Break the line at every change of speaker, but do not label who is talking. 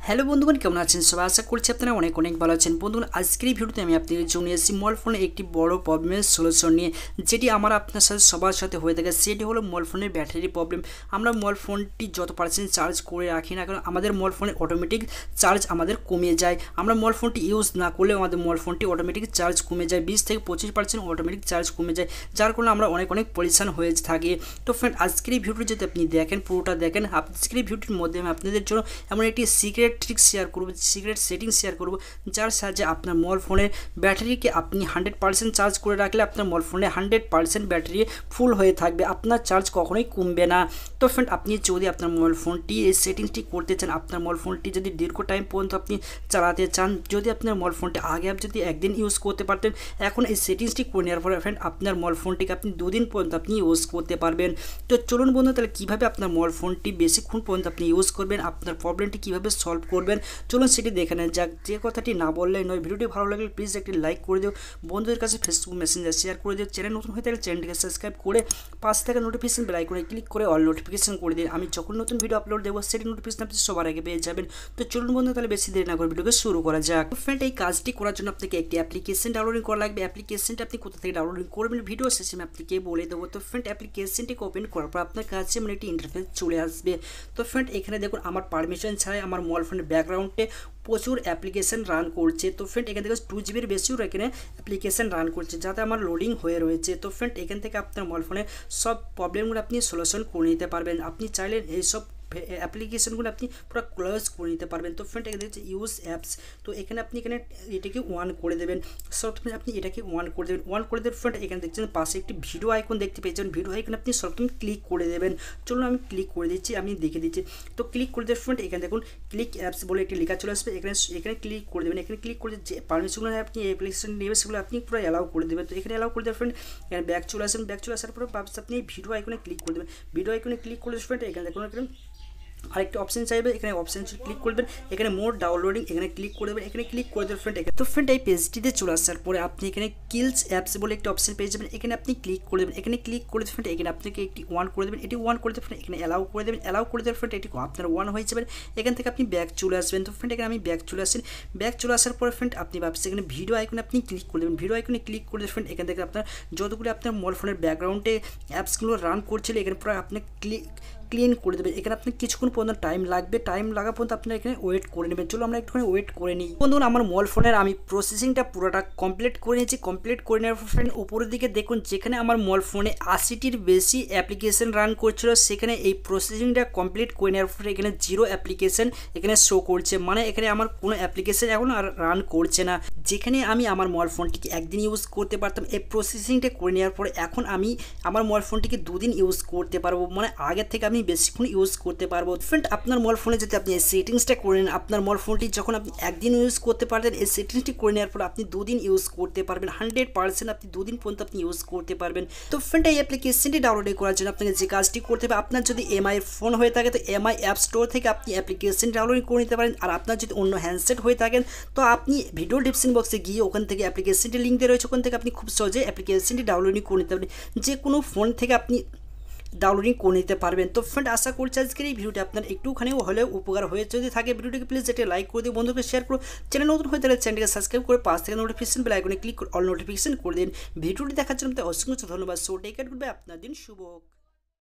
Hello বন্ধুগণ, কেমন আছেন সবাই? আশা করছি আপনারা অনেক অনেক ভালো আছেন। বন্ধুগণ, আজকের এই ভিডিওতে আমি আপনাদের জন্য এসেছি মোবাইল ফোনের একটি বড় প্রবলেমের সলিউশন নিয়ে, যেটি আমার আপনার সাথে সবার সাথে হয়ে থাকে। সেটি হলো মোবাইল ফোনের ব্যাটারি প্রবলেম। আমরা মোবাইল ফোনটি যত পার্সেন্ট চার্জ করে রাখি না কারণ আমাদের মোবাইল ফোনে অটোমেটিক চার্জ আমাদের কমে যায়। আমরা মোবাইল ফোনটি ইউজ না করলেও আমাদের মোবাইল ফোনটি অটোমেটিক চার্জ কমে যায়, 20 থেকে 25% অটোমেটিক চার্জ কমে যায়, যার কারণে আমরা অনেক পরিশান হয়ে থাকি। তো ফ্রেন্ড, আজকের এই ভিডিওটি যদি আপনি দেখেন, পুরোটা দেখেন, আজকের এই ভিডিওটির মধ্যে আমি আপনাদের জন্য এমন একটি সিক্রেট ট্রিক শেয়ার করব, সিক্রেট সেটিং শেয়ার করব, যার সাহায্যে আপনার মোবাইল ফোনের ব্যাটারিকে আপনি 100% চার্জ করে রাখলে আপনার মোবাইল ফোনে 100% ব্যাটারি ফুল হয়ে থাকবে, আপনার চার্জ কখনোই কমবে না। তো ফ্রেন্ড, আপনি যদি আপনার মোবাইল ফোনটি এই সেটিংসটি করতে চান, আপনার মোবাইল ফোনটি যদি দীর্ঘ টাইম পর্যন্ত আপনি চালাতে চান, যদি আপনার মোবাইল ফোনটি আগে আপনি যদি একদিন ইউজ করতে পারতেন, এখন এই সেটিংসটি করে নেওয়ার পরে ফ্রেন্ড আপনার মোবাইল ফোনটিকে আপনি 2 দিন পর্যন্ত আপনি ইউজ করতে পারবেন। তো চলুন বন্ধু, তাহলে কীভাবে আপনার মোবাইল ফোনটি বেশিক্ষণ পর্যন্ত আপনি ইউজ করবেন, আপনার প্রবলেমটি কীভাবে সলভ করবেন, চলুন সেটি দেখে নেন যাক। যে কথাটি না বললে নয়, ভিডিওটি ভালো লাগলে প্লিজ একটি লাইক করে দিও, বন্ধুদের কাছে ফেসবুক মেসেঞ্জার শেয়ার করে দিও, চ্যানেল নতুন হয়ে থাকলে চ্যানেলটিকে সাবস্ক্রাইব করে পাশে থাকা নোটিফিকেশন বেল আইকনে ক্লিক করে অল নোটিফিকেশন করে দিন। আমি যখন নতুন ভিডিও আপলোড দেবো সেটি নোটিফিকেশন আপনি সবার আগে পেয়ে যাবেন। তো চলুন বন্ধু, তাহলে বেশি দেরি না করে ভিডিওকে শুরু করা যাক। ফ্রেন্ড, এই কাজটি করার জন্য আপনাকে একটি অ্যাপ্লিকেশন ডাউনলোড করা লাগবে। অ্যাপ্লিকেশনটা আপনি কোথা থেকে ডাউনলোড করবেন ভিডিও শেষে আমি আপনাকে বলে দেবো। তো ফ্রেন্ড, অ্যাপ্লিকেশনটিকে ওপেন করার পর আপনার কাছে মানে একটি ইন্টারফেস চলে আসবে। তো ফ্রেন্ড, এখানে দেখুন আমার পারমিশন ছাড়াই আমার মোবাইল ফোনের ব্যাকগ্রাউন্ডে প্রচুর অ্যাপ্লিকেশন রান করছে। তো ফ্রেন্ড, এখান থেকে 2 জিবির বেশিও এখানে অ্যাপ্লিকেশন রান করছে, যাতে আমার লোডিং হয়ে রয়েছে। তো ফ্রেন্ড, এখান থেকে আপনার মোবাইল ফোনের সব প্রবলেমগুলো আপনি সলিউশন করে নিতে পারবেন। আপনি চাইলে এইসব অ্যাপ্লিকেশনগুলো আপনি পুরো ক্লোজ করে নিতে পারবেন। তো ফ্রেন্ড, এখানে দেখছি ইউজ অ্যাপস, তো এখানে আপনি এটাকে অন করে দেবেন। সবসময় আপনি এটাকে অন করে দেবেন। অন করে দেবেন ফ্রেন্ড, এখানে দেখছেন পাশে একটি ভিডিও আইকন দেখতে পেয়েছেন, ভিডিও আইকন আপনি সবসময় ক্লিক করে দেবেন। চলুন আমি ক্লিক করে দিচ্ছি, আমি দেখে দিচ্ছি। তো ক্লিক করে দেবেন ফ্রেন্ড, এখানে দেখুন ক্লিক অ্যাপস বলে একটি লেখা চলে আসবে, এখানে ক্লিক করে দেবেন। এখানে ক্লিক করে যে পারমিশনগুলো আপনি অ্যাপ্লিকেশন নেবেন সেগুলো আপনি পুরো অ্যালাউ করে দেবেন। তো এখানে অ্যালাউ করে দেবেন ফ্রেন্ড, এখানে ব্যাক চলে আসবেন। ব্যাক চলে আসার পরে আপনি এই ভিডিও আইকনে ক্লিক করে দেবেন। ভিডিও আইকনে ক্লিক করে ফ্রেন্ড, এখানে দেখুন আরেকটি অপশন চাইবে, এখানে অপশন ক্লিক করবেন, এখানে মোর ডাউনলোডিং এখানে ক্লিক করে দেবেন। এখানে ক্লিক করে দেবেন ফ্রেন্ড। তো ফ্রেন্ড, এই পেজটিতে চলে আসার পরে আপনি এখানে কিলস অ্যাপস বলে একটি অপশন পেয়ে যাবেন, এখানে আপনি ক্লিক করে দেবেন। এখানে ক্লিক করে দেবেন ফ্রেন্ড, এখানে আপনাকে একটি ওয়ান করে দেবেন, এটি ওয়ান করে দেবেন। এখানে অ্যালাউ করে দেবেন, অ্যালাউ করে দেবেন ফ্রেন্ড, এটি আপনার ওয়ান হয়ে যাবেন। এখান থেকে আপনি ব্যাক চলে আসবেন। তো ফ্রেন্ড, এখানে আমি ব্যাক চলে আসেন। ব্যাক চলে আসার পরে ফ্রেন্ড, আপনি ভাবছেন এখানে ভিডিও আইকনে আপনি ক্লিক করে দেবেন। ভিডিও আইকনে ক্লিক করে দেবেন ফ্রেন্ড, এখান থেকে আপনার যতগুলো আপনার মোবাইল ফোনের ব্যাকগ্রাউন্ডে অ্যাপসগুলো রান করছিল এখানে পুরো আপনি ক্লিন করে দেবেন। এখানে আপনি কিছুক্ষণ পর্যন্ত টাইম লাগবে, টাইম লাগা পর্যন্ত আপনার এখানে ওয়েট করে নেবেন। চলো আমরা একটুখানি ওয়েট করে নিই। বন্ধুরা, আমার মোবাইল ফোনের আমি প্রসেসিংটা পুরোটা কমপ্লিট করে নিয়েছি। কমপ্লিট করে নেওয়ার ফ্রেন্ড, উপরের দিকে দেখুন যেখানে আমার মোবাইল ফোনে 80টির বেশি অ্যাপ্লিকেশন রান করছিল, সেখানে এই প্রসেসিংটা কমপ্লিট করে নেওয়ার পরে এখানে 0 অ্যাপ্লিকেশন এখানে শো করছে, মানে এখানে আমার কোনো অ্যাপ্লিকেশন এখন আর রান করছে না। যেখানে আমি আমার মোবাইল ফোনটিকে একদিন ইউজ করতে পারতাম, এই প্রসেসিংটা করে নেওয়ার পরে এখন আমি আমার মোবাইল ফোনটিকে 2 দিন ইউজ করতে পারবো, মানে আগের থেকে আমি বেশিক্ষণ ইউজ করতে পারবো। ফ্রেন্ড, আপনার মোবাইল ফোনে যদি আপনি এই সেটিংসটা করে নেন, আপনার মোবাইল ফোনটি যখন আপনি একদিন ইউজ করতে পারবেন, এই সেটিংসটি করে নেওয়ার পর আপনি 2 দিন ইউজ করতে পারবেন, 100% আপনি 2 দিন পর্যন্ত আপনি ইউজ করতে পারবেন। তো ফ্রেন্ড, এই অ্যাপ্লিকেশনটি ডাউনলোড করার জন্য আপনাকে যে কাজটি করতে হবে, আপনার যদি এমআই ফোন হয়ে থাকে তো এমআই অ্যাপ স্টোর থেকে আপনি অ্যাপ্লিকেশন ডাউনলোড করে নিতে পারেন। আর আপনার যদি অন্য হ্যান্ডসেট হয়ে থাকেন তো আপনি ভিডিও ডিসক্রিপশন বক্সে গিয়ে ওখান থেকে অ্যাপ্লিকেশনটি লিঙ্ক দিয়ে রয়েছে, ওখান থেকে আপনি খুব সহজে অ্যাপ্লিকেশনটি ডাউনলোড করে নিতে পারেন, যে কোনো ফোন থেকে আপনি ডাউনলোডিং করে নিতে পারবেন। তো ফ্রেন্ড, আশা করছি আজকের এই ভিডিওটি আপনার একটুখানি হলেও উপকার হয়ে যদি থাকে, ভিডিওটিকে প্লিজ এটা লাইক করে দিও, বন্ধুকে শেয়ার করো, চ্যানেল নতুন হয়ে তাহলে চ্যানেলকে সাবস্ক্রাইব করে পাশ থেকে নোটিফিকেশন বেল আইকনে ক্লিক করে অল নোটিফিকেশন করে দিন। ভিডিওটি দেখার জন্য অসংখ্য ধন্যবাদ। So take care, goodbye, আপনার দিন শুভ হোক।